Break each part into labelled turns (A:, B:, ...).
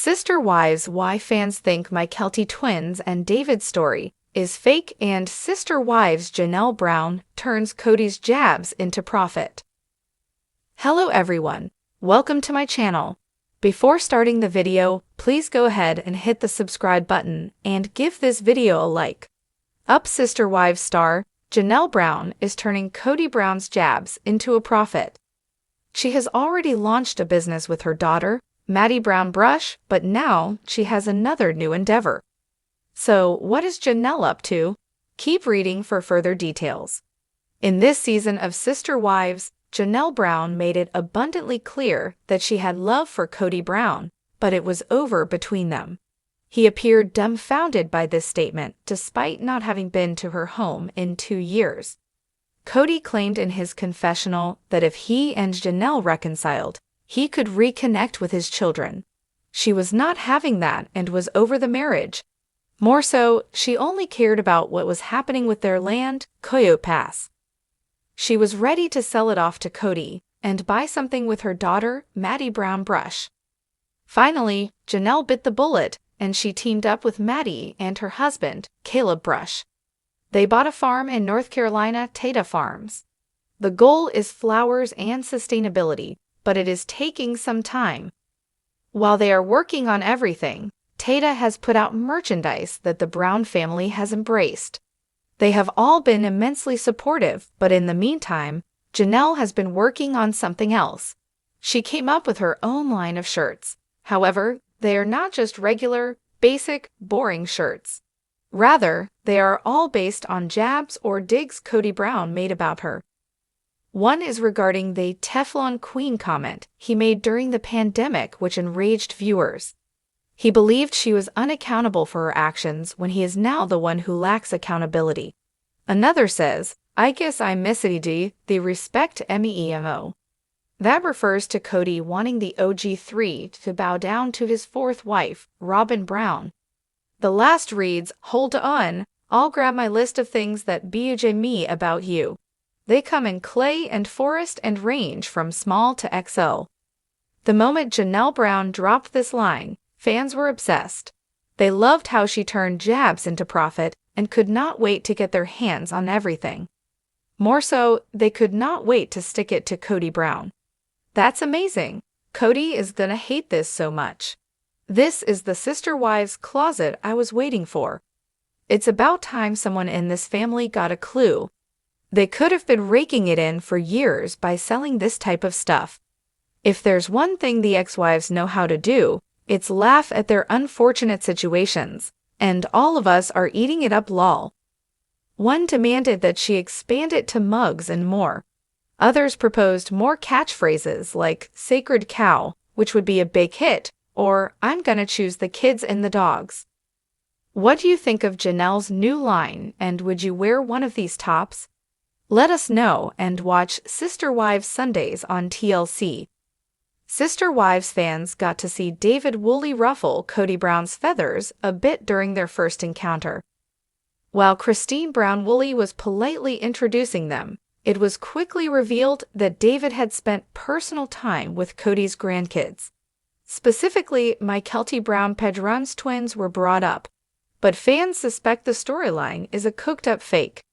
A: Sister Wives: Why Fans Think Mykelti Twins and David's Story is Fake, and Sister Wives Janelle Brown turns Cody's jabs into profit. Hello everyone, welcome to my channel. Before starting the video, please go ahead and hit the subscribe button and give this video a like. Sister Wives star Janelle Brown is turning Cody Brown's jabs into a profit. She has already launched a business with her daughter, Maddie Brown Brush, but now she has another new endeavor. So, what is Janelle up to? Keep reading for further details. In this season of Sister Wives, Janelle Brown made it abundantly clear that she had love for Cody Brown, but it was over between them. He appeared dumbfounded by this statement, despite not having been to her home in 2 years. Cody claimed in his confessional that if he and Janelle reconciled, he could reconnect with his children. She was not having that and was over the marriage. More so, she only cared about what was happening with their land, Coyote Pass. She was ready to sell it off to Cody and buy something with her daughter, Maddie Brown Brush. Finally, Janelle bit the bullet, and she teamed up with Maddie and her husband, Caleb Brush. They bought a farm in North Carolina, Tata Farms. The goal is flowers and sustainability, but it is taking some time. While they are working on everything, Tata has put out merchandise that the Brown family has embraced. They have all been immensely supportive, but in the meantime, Janelle has been working on something else. She came up with her own line of shirts. However, they are not just regular, basic, boring shirts. Rather, they are all based on jabs or digs Cody Brown made about her. One is regarding the Teflon Queen comment he made during the pandemic, which enraged viewers. He believed she was unaccountable for her actions when he is now the one who lacks accountability. Another says, "I guess I missed the respect MEMO." That refers to Cody wanting the OG3 to bow down to his fourth wife, Robin Brown. The last reads, "Hold on, I'll grab my list of things that bug me about you. They come in clay and forest and range from small to XL." The moment Janelle Brown dropped this line, fans were obsessed. They loved how she turned jabs into profit and could not wait to get their hands on everything. More so, they could not wait to stick it to Cody Brown. That's amazing. Cody is gonna hate this so much. This is the Sister Wives closet I was waiting for. It's about time someone in this family got a clue. They could have been raking it in for years by selling this type of stuff. If there's one thing the ex-wives know how to do, it's laugh at their unfortunate situations, and all of us are eating it up lol. One demanded that she expand it to mugs and more. Others proposed more catchphrases like "sacred cow," which would be a big hit, or "I'm gonna choose the kids and the dogs." What do you think of Janelle's new line, and would you wear one of these tops? Let us know and watch Sister Wives Sundays on TLC. Sister Wives fans got to see David Woolley ruffle Cody Brown's feathers a bit during their first encounter. While Christine Brown Woolley was politely introducing them, it was quickly revealed that David had spent personal time with Cody's grandkids. Specifically, Mykelti Brown Pedron's twins were brought up, but fans suspect the storyline is a cooked-up fake.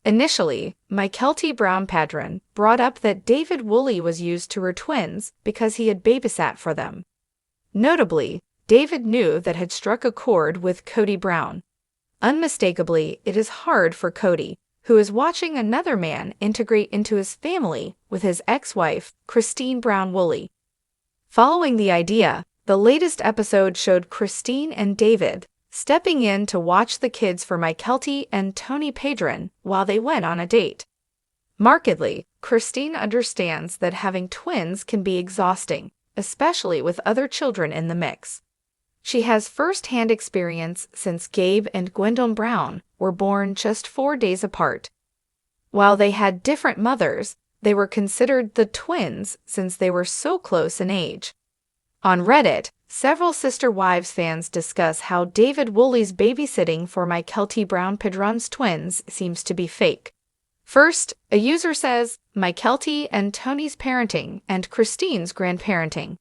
A: Initially, Mykelti Brown Pedron brought up that David Woolley was used to her twins because he had babysat for them. Notably, David knew that had struck a chord with Cody Brown. Unmistakably, it is hard for Cody, who is watching another man integrate into his family with his ex-wife, Christine Brown Woolley. Following the idea, the latest episode showed Christine and David stepping in to watch the kids for Mykelti and Tony Pedron while they went on a date. Markedly, Christine understands that having twins can be exhausting, especially with other children in the mix. She has first-hand experience since Gabe and Gwendolyn Brown were born just 4 days apart. While they had different mothers, they were considered the twins since they were so close in age. On Reddit, several Sister Wives fans discuss how David Woolley's babysitting for Mykelti Brown Pedron's twins seems to be fake. First, a user says, "Mykelti and Tony's parenting and Christine's grandparenting."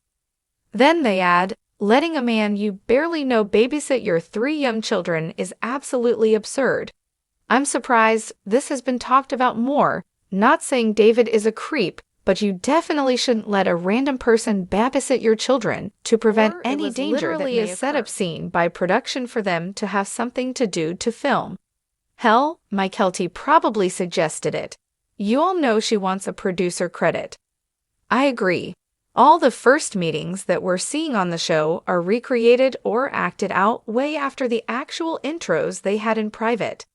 A: Then they add, Letting a man you barely know babysit your 3 young children is absolutely absurd. I'm surprised this has been talked about more. Not saying David is a creep, but you definitely shouldn't let a random person babysit your children to prevent any danger that may occur. Set up scene by production for them to have something to do to film. Hell, Mykelti probably suggested it. You all know she wants a producer credit. I agree. All the first meetings that we're seeing on the show are recreated or acted out way after the actual intros they had in private.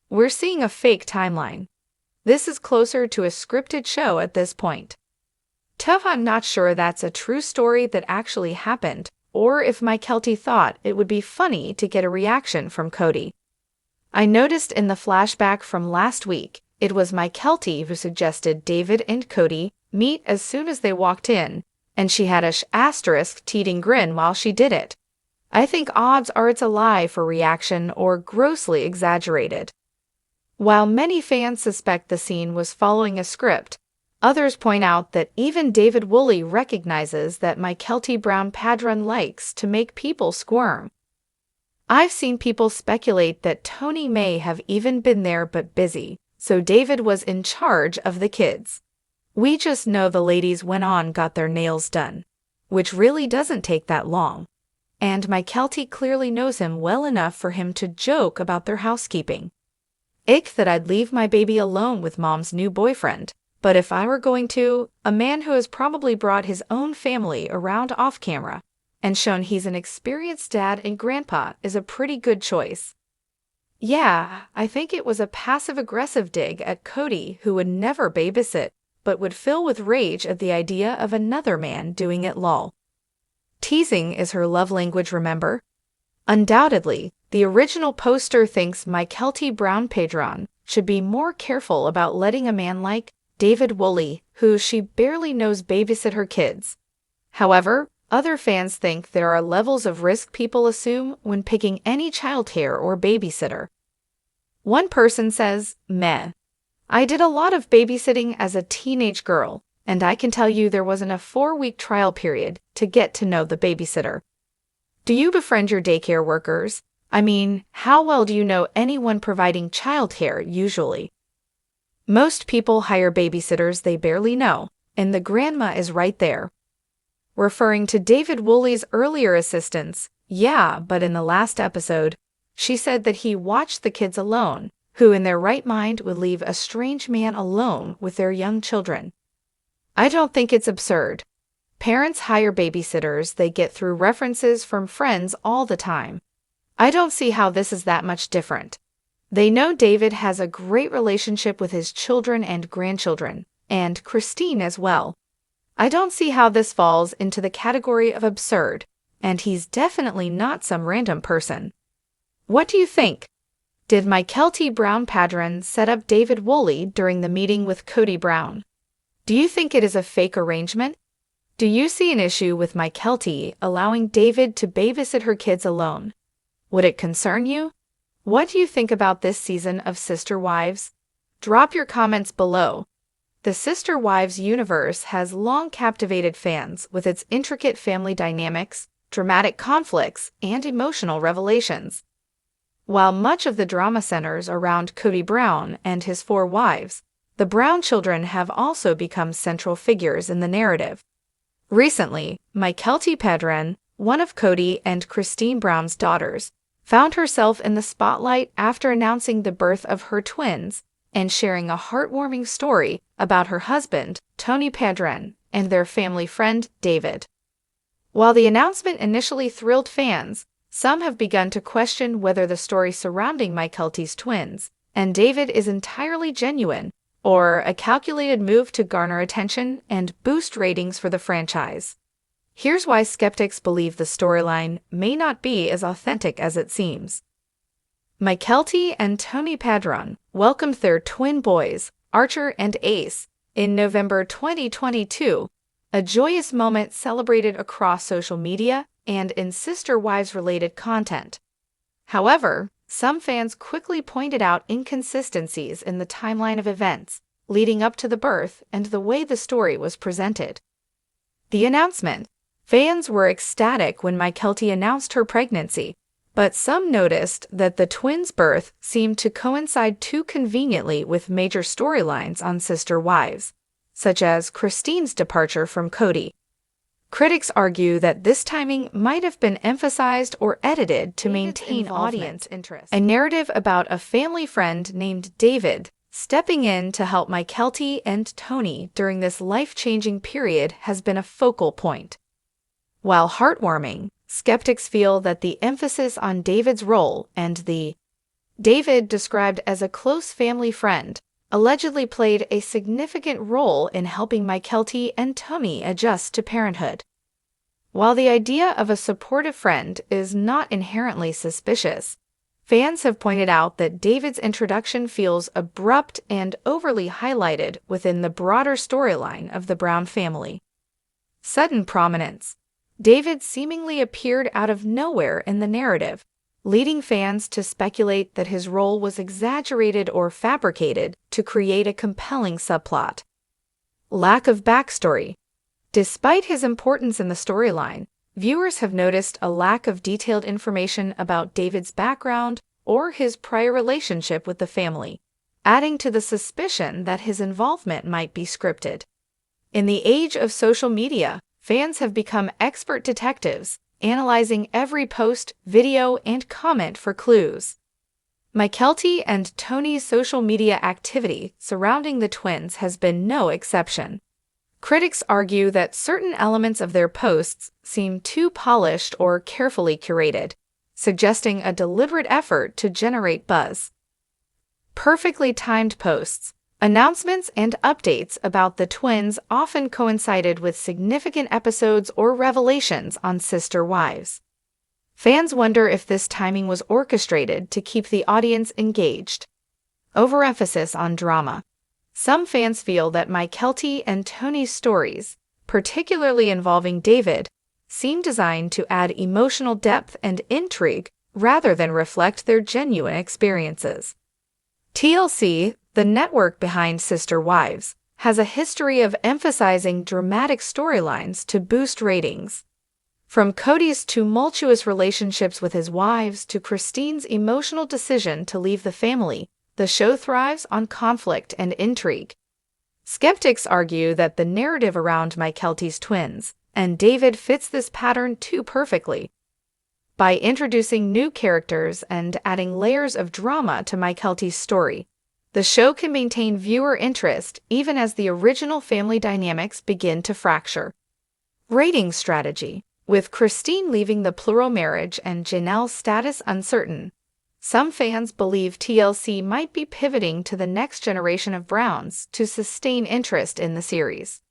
A: We're seeing a fake timeline. This is closer to a scripted show at this point. Tough, I'm not sure that's a true story that actually happened, or if Mykelti thought it would be funny to get a reaction from Cody. I noticed in the flashback from last week, it was Mykelti who suggested David and Cody meet as soon as they walked in, and she had a teething grin while she did it. I think odds are it's a lie for reaction or grossly exaggerated. While many fans suspect the scene was following a script, others point out that even David Woolley recognizes that Mykelti Brown Padron likes to make people squirm. I've seen people speculate that Tony may have even been there but busy, so David was in charge of the kids. We just know the ladies went on got their nails done, which really doesn't take that long. And Mykelti clearly knows him well enough for him to joke about their housekeeping. Ick that I'd leave my baby alone with mom's new boyfriend, but if I were going to, a man who has probably brought his own family around off camera and shown he's an experienced dad and grandpa is a pretty good choice. Yeah, I think it was a passive-aggressive dig at Cody who would never babysit, but would fill with rage at the idea of another man doing it lol. Teasing is her love language, remember? Undoubtedly, the original poster thinks Mykelti Brown Padron should be more careful about letting a man like David Woolley, who she barely knows, babysit her kids. However, other fans think there are levels of risk people assume when picking any childcare or babysitter. One person says, meh. I did a lot of babysitting as a teenage girl, and I can tell you there wasn't a 4-week trial period to get to know the babysitter. Do you befriend your daycare workers? I mean, how well do you know anyone providing childcare usually? Most people hire babysitters they barely know, and the grandma is right there. Referring to David Woolley's earlier assistants, yeah, but in the last episode, she said that he watched the kids alone. Who in their right mind would leave a strange man alone with their young children? I don't think it's absurd. Parents hire babysitters they get through references from friends all the time. I don't see how this is that much different. They know David has a great relationship with his children and grandchildren, and Christine as well. I don't see how this falls into the category of absurd, and he's definitely not some random person. What do you think? Did Mykelti Brown Padron set up David Woolley during the meeting with Cody Brown? Do you think it is a fake arrangement? Do you see an issue with Mykelti allowing David to babysit her kids alone? Would it concern you? What do you think about this season of Sister Wives? Drop your comments below. The Sister Wives universe has long captivated fans with its intricate family dynamics, dramatic conflicts, and emotional revelations. While much of the drama centers around Cody Brown and his 4 wives, the Brown children have also become central figures in the narrative. Recently, Mykelti Padron, one of Cody and Christine Brown's daughters, found herself in the spotlight after announcing the birth of her twins and sharing a heartwarming story about her husband, Tony Padron, and their family friend, David. While the announcement initially thrilled fans, some have begun to question whether the story surrounding Mykelti's twins and David is entirely genuine or a calculated move to garner attention and boost ratings for the franchise. Here's why skeptics believe the storyline may not be as authentic as it seems. Mykelti and Tony Padron welcomed their twin boys, Archer and Ace, in November 2022, a joyous moment celebrated across social media and in Sister Wives-related content. However, some fans quickly pointed out inconsistencies in the timeline of events leading up to the birth and the way the story was presented. The announcement, Fans were ecstatic when Mykelti announced her pregnancy, but some noticed that the twins' birth seemed to coincide too conveniently with major storylines on Sister Wives, such as Christine's departure from Cody. Critics argue that this timing might have been emphasized or edited to maintain audience interest. A narrative about a family friend named David stepping in to help Mykelti and Tony during this life-changing period has been a focal point. While heartwarming, skeptics feel that the emphasis on David's role and the David, described as a close family friend, allegedly played a significant role in helping Mykelti and Tony adjust to parenthood. While the idea of a supportive friend is not inherently suspicious, fans have pointed out that David's introduction feels abrupt and overly highlighted within the broader storyline of the Brown family. Sudden prominence. David seemingly appeared out of nowhere in the narrative, leading fans to speculate that his role was exaggerated or fabricated to create a compelling subplot. Lack of backstory. Despite his importance in the storyline, viewers have noticed a lack of detailed information about David's background or his prior relationship with the family, adding to the suspicion that his involvement might be scripted. In the age of social media, fans have become expert detectives, analyzing every post, video, and comment for clues. Mykelti and Tony's social media activity surrounding the twins has been no exception. Critics argue that certain elements of their posts seem too polished or carefully curated, suggesting a deliberate effort to generate buzz. Perfectly timed posts. Announcements and updates about the twins often coincided with significant episodes or revelations on Sister Wives. Fans wonder if this timing was orchestrated to keep the audience engaged. Overemphasis on drama. Some fans feel that Mykelti and Tony's stories, particularly involving David, seem designed to add emotional depth and intrigue rather than reflect their genuine experiences. TLC, the network behind Sister Wives, has a history of emphasizing dramatic storylines to boost ratings. From Cody's tumultuous relationships with his wives to Christine's emotional decision to leave the family, the show thrives on conflict and intrigue. Skeptics argue that the narrative around Mykelti's twins and David fits this pattern too perfectly. By introducing new characters and adding layers of drama to Mykelti's story, the show can maintain viewer interest even as the original family dynamics begin to fracture. Rating strategy. With Christine leaving the plural marriage and Janelle's status uncertain, some fans believe TLC might be pivoting to the next generation of Browns to sustain interest in the series.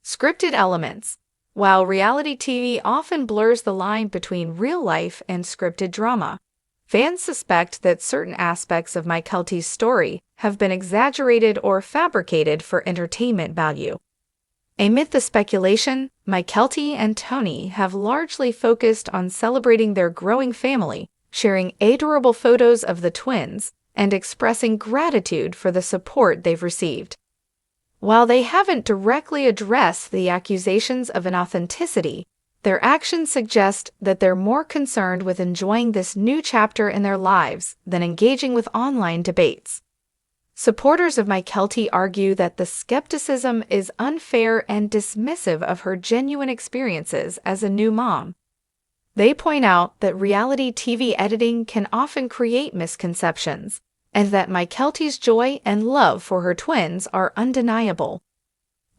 A: Scripted elements. While reality TV often blurs the line between real life and scripted drama, fans suspect that certain aspects of Mykelti's story have been exaggerated or fabricated for entertainment value. Amid the speculation, Mykelti and Tony have largely focused on celebrating their growing family, sharing adorable photos of the twins, and expressing gratitude for the support they've received. While they haven't directly addressed the accusations of inauthenticity, their actions suggest that they're more concerned with enjoying this new chapter in their lives than engaging with online debates. Supporters of Mykelti argue that the skepticism is unfair and dismissive of her genuine experiences as a new mom. They point out that reality TV editing can often create misconceptions, and that Mykelti's joy and love for her twins are undeniable.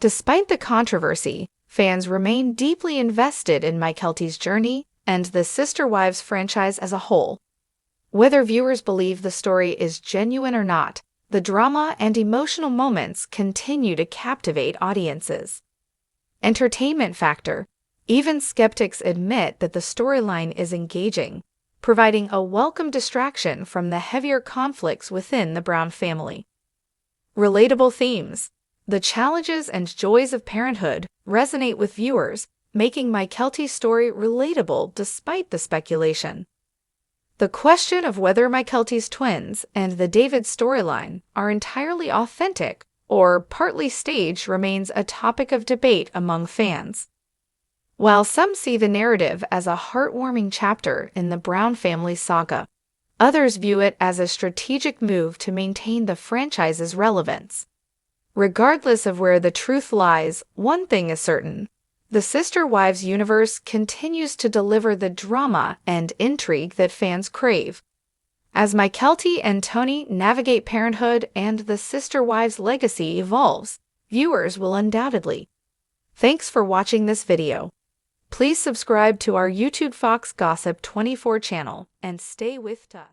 A: Despite the controversy, fans remain deeply invested in Mykelti's journey and the Sister Wives franchise as a whole. Whether viewers believe the story is genuine or not, the drama and emotional moments continue to captivate audiences. Entertainment factor. Even skeptics admit that the storyline is engaging, providing a welcome distraction from the heavier conflicts within the Brown family. Relatable themes. The challenges and joys of parenthood resonate with viewers, making Mykelti's story relatable despite the speculation. The question of whether Mykelti's twins and the David storyline are entirely authentic or partly staged remains a topic of debate among fans. While some see the narrative as a heartwarming chapter in the Brown family saga, others view it as a strategic move to maintain the franchise's relevance. Regardless of where the truth lies, one thing is certain: the Sister Wives universe continues to deliver the drama and intrigue that fans crave. As Mykelti and Tony navigate parenthood and the Sister Wives legacy evolves, viewers will undoubtedly. Thanks for watching this video. Please subscribe to our YouTube Fox Gossip 24 channel and stay with us.